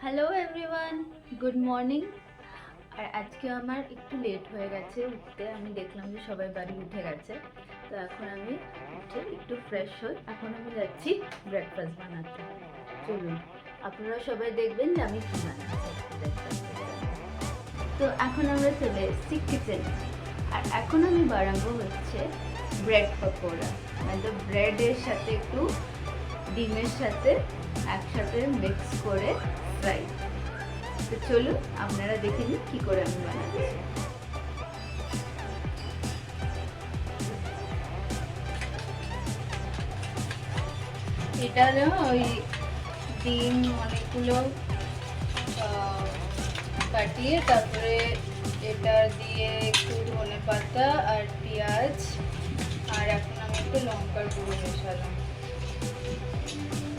Hello everyone, good morning. আর আজকে আমার একটু লেট হয়ে গেছে উঠতে। আমি দেখলাম যে সবাই বাড়ি উঠে গেছে, তো এখন আমি উঠে একটু ফ্রেশ হই। এখন আমি যাচ্ছি ব্রেকফাস্ট বানাতে। চলুন আপনারা সবাই দেখবেন যে আমি কী বানাচ্ছি ব্রেকফাস্টের জন্য। তো এখন আমরা চলে এসেছি কিচেনে। আর এখন আমি বানাবো হচ্ছে ব্রেড পকোড়া, মানে ব্রেডের সাথে একটু ডিমের সাথে একসাথে মিক্স করে ফ্রাই। তো চলুন আপনারা দেখে নিন কী করে আমি বানাচ্ছি। এটা ওই ডিম অনেকগুলো কাটিয়ে তারপরে এটা দিয়ে একটু ধনে পাতা আর পেঁয়াজ আর এখন আমি একটু লঙ্কার গুঁড়ো মেশালাম।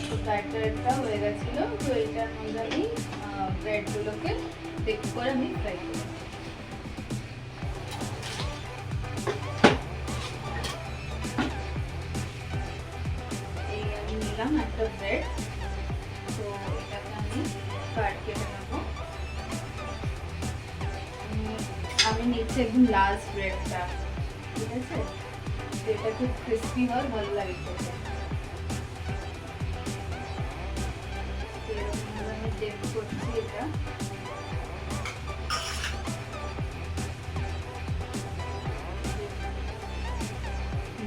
তো ব্যাটারটা হয়ে গেছিলো, তো এটার মধ্যে আমি ব্রেডগুলোকে দেখতে করে আমি ফ্রাই করি। এই আমি নিলাম একটা ব্রেড, তো এটাকে আমি কেটে নেবো। আমি নিচ্ছি একদম লাস্ট ব্রেডটা, ঠিক আছে? এটা খুব ক্রিস্পি হয়, ভালো লাগে খেতে। এরকমভাবে আমি ডেপ করছি এটা।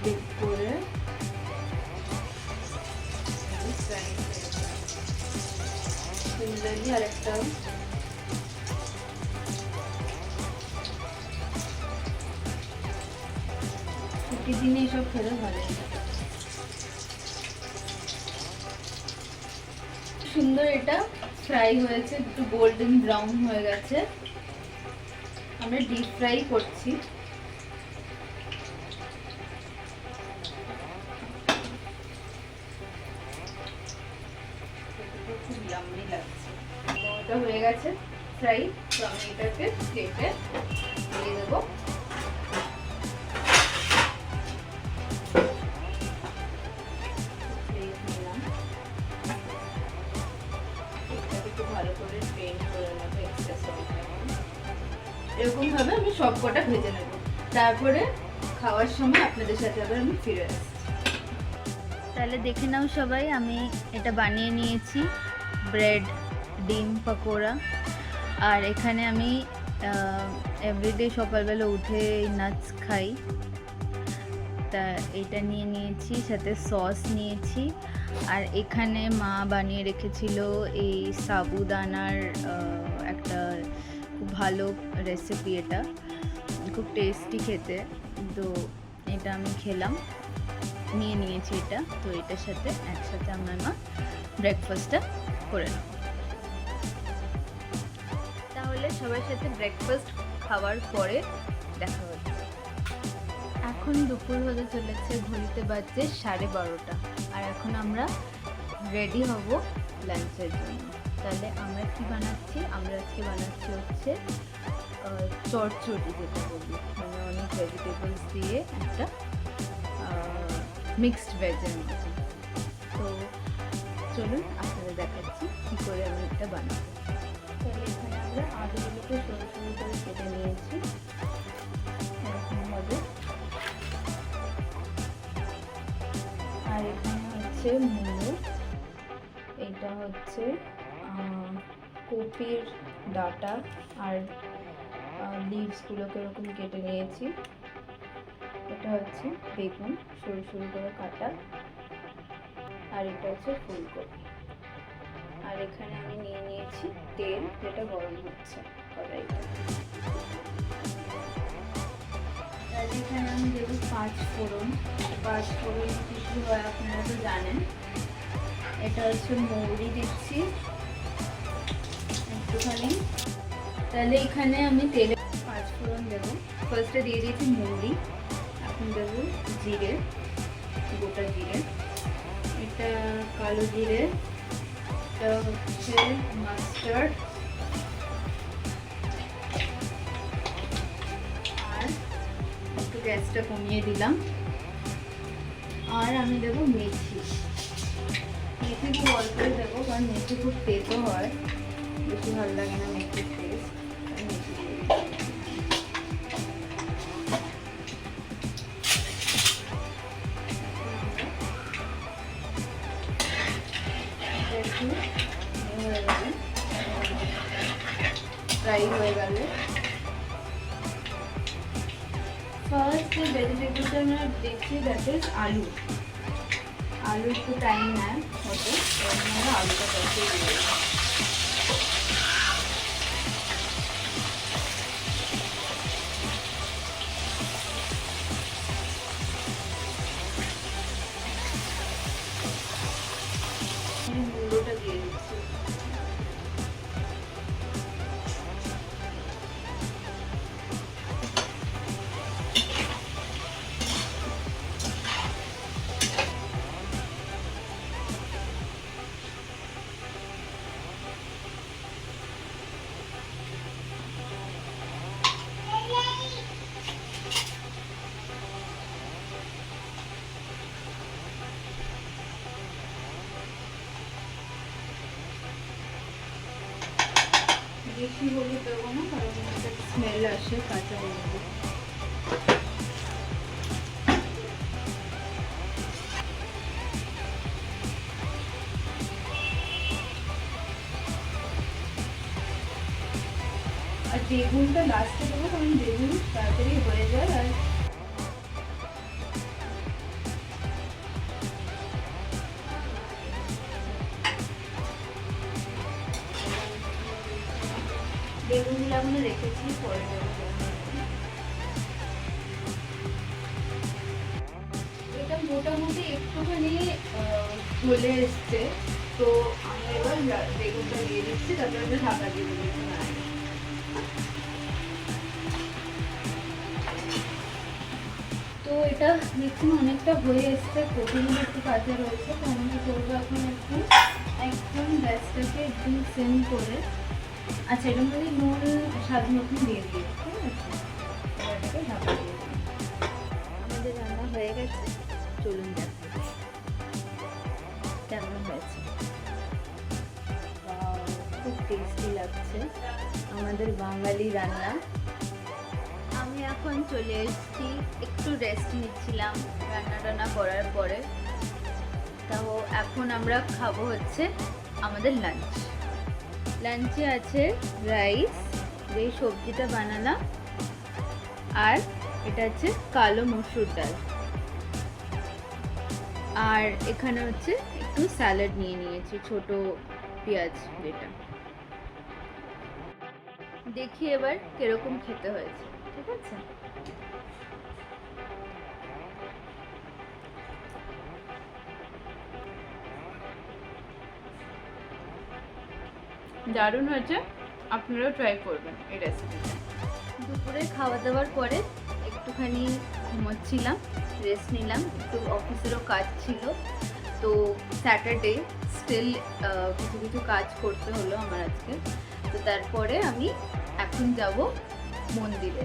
ডেপ করে সিমিলারলি আরেকটা ছুটির দিনে এসব খেলে ভালো লাগে। সুন্দর এটা ফ্রাই হয়েছে, একটু গোল্ডেন ব্রাউন হয়ে গেছে। আমরা ডিপ ফ্রাই করছি। খুব ইয়াম্মি লাগছে। ওটা হয়ে গেছে ফ্রাই, তো আমি এটাকে প্লেটে দিয়ে দেবো। ভালো করে পেন্ট করে নেবো এক্সট্রা সল্টটা। এরকম ভাবে আমি সব কটা ভেজে নেব, তারপরে খাওয়ার সময় আপনাদের সাথে আবার আমি ফিরে আসছি। তাহলে দেখে নাও সবাই, আমি এটা বানিয়ে নিয়েছি ব্রেড ডিম পকোড়া। আর এখানে আমি এভরিডে সকালবেলা উঠে নাটস খাই, তা এটা নিয়ে নিয়েছি, সাথে সস নিয়েছি। আর এখানে মা বানিয়ে রেখেছিল এই সাবুদানার একটা খুব ভালো রেসিপি, এটা খুব টেস্টি খেতে। তো এটা আমি খেলাম, নিয়ে নিয়েছি এটা। তো এটার সাথে একসাথে আমরা ব্রেকফাস্টটা করে নেব। তাহলে সবার সাথে ব্রেকফাস্ট খাওয়ার পরে দেখা হচ্ছে। এখন দুপুর হতে চলেছে, ঘড়িতে বাজছে 12:30। আর এখন আমরা রেডি হব লাঞ্চের জন্য। তাহলে আমরা কি বানাচ্ছি? আমরা আজকে বানাচ্ছি হচ্ছে চচ্চড়ি, যেটা বলি, মানে অনেক ভেজিটেবলস দিয়ে একটা মিক্সড ভেজের মতো। তো চলুন আপনাদের দেখাচ্ছি কী করে আমি এটা বানাবো। তাহলে এখানে আমরা আলুগুলোকে সরু সরু করে কেটে নিয়েছি এরকমভাবে। আর এখানে হচ্ছে মূলো, এটা হচ্ছে কপির ডাঁটা আর লিভসগুলোকে এরকম কেটে নিয়েছি। এটা হচ্ছে বেগুন সরু সরু করে কাটা, আর এটা হচ্ছে ফুলকপি। আর এখানে আমি নিয়ে নিয়েছি তেল, যেটা গরম হচ্ছে কড়াইতে। আর এখানে আমি দেবো 5 ফোড়ন। 5 ফোড়ন কী কী হয় আপনারা তো জানেন। এটা হচ্ছে মৌরি দিচ্ছি একটুখানি। তাহলে এখানে আমি তেলে 5 ফোড়ন দেবো। ফার্স্টে দিয়ে দিয়েছি মৌরি, এখন দেবো জিরে, গোটা জিরে। এটা কালো জিরে, এটা হচ্ছে মাস্টার্ড, আর একটু গ্যাসটা কমিয়ে দিলাম। আর আমি দেবো মেথি। মেথি খুব অল্পই দেবো, কারণ মেথি খুব তেতো হয়। বেশি ভালো লাগে না মেথির টেস্ট। ফ্রাই হয়ে গেলে ফার্স্ট যে ভেজিটেবলটা আমরা দেখছি দ্যাট ইজ আলু। আলু একটু টাইম নেয় হতে, আমরা আলুটা করতে দিয়ে মুলোটা দিয়ে দিচ্ছি। বেশি হলুদ দেবো না, কারণ একটা স্মেল আসে কাঁচা হলুদ। আর বেগুনটা লাস্টে দেবো, কারণ বেগুন তাড়াতাড়ি হয়ে যায়। আর বেগুনগুলো আমরা রেখেছি পরে দেবো। এটা মোটামুটি একটুখানি গলে এসছে, তো আমি এবার বেগুনটা দিয়ে দিচ্ছি, তারপরে আমি ঢাকা দিয়ে দেবো। তো এটা দেখুন অনেকটা হয়ে এসছে, প্রোটিনটা একটু কাঁচা রয়েছে, তো আমি করবো এখন একদম গ্যাসটাকে একদম সেম করে। আচ্ছা, এটার মধ্যে নুন স্বাদ মতন দিয়ে দিই, ঠিক আছে? এটাকে ঢাকা দিয়ে দিই। আমাদের রান্না হয়ে গেছে, চলুন দেখো কেমন হয়েছে। খুব টেস্টি লাগছে আমাদের বাঙালি রান্না। আমি এখন চলে এসেছি, একটু রেস্ট নিচ্ছিলাম রান্না টান্না করার পরে। তাও এখন আমরা খাবো হচ্ছে আমাদের লাঞ্চ। লাঞ্চে আছে রাইস, যে সবজিটা বানালাম, আর এটা হচ্ছে কালো মসুর ডাল, আর এখানে হচ্ছে একটু স্যালাড নিয়ে নিয়েছি, ছোট পেঁয়াজ যেটা। দেখি এবার কিরকম খেতে হয়েছে, ঠিক আছে? দারুণ হয়েছে, আপনারাও ট্রাই করবেন এই রেসিপিটা। দুপুরে খাওয়া দাওয়ার পরে একটুখানি ঘুমোচ্ছিলাম, রেস্ট নিলাম, একটু অফিসেরও কাজ ছিল, তো স্যাটারডে স্টিল কিছু কিছু কাজ করতে হলো আমার আজকে। তো তারপরে আমি এখন যাব মন্দিরে।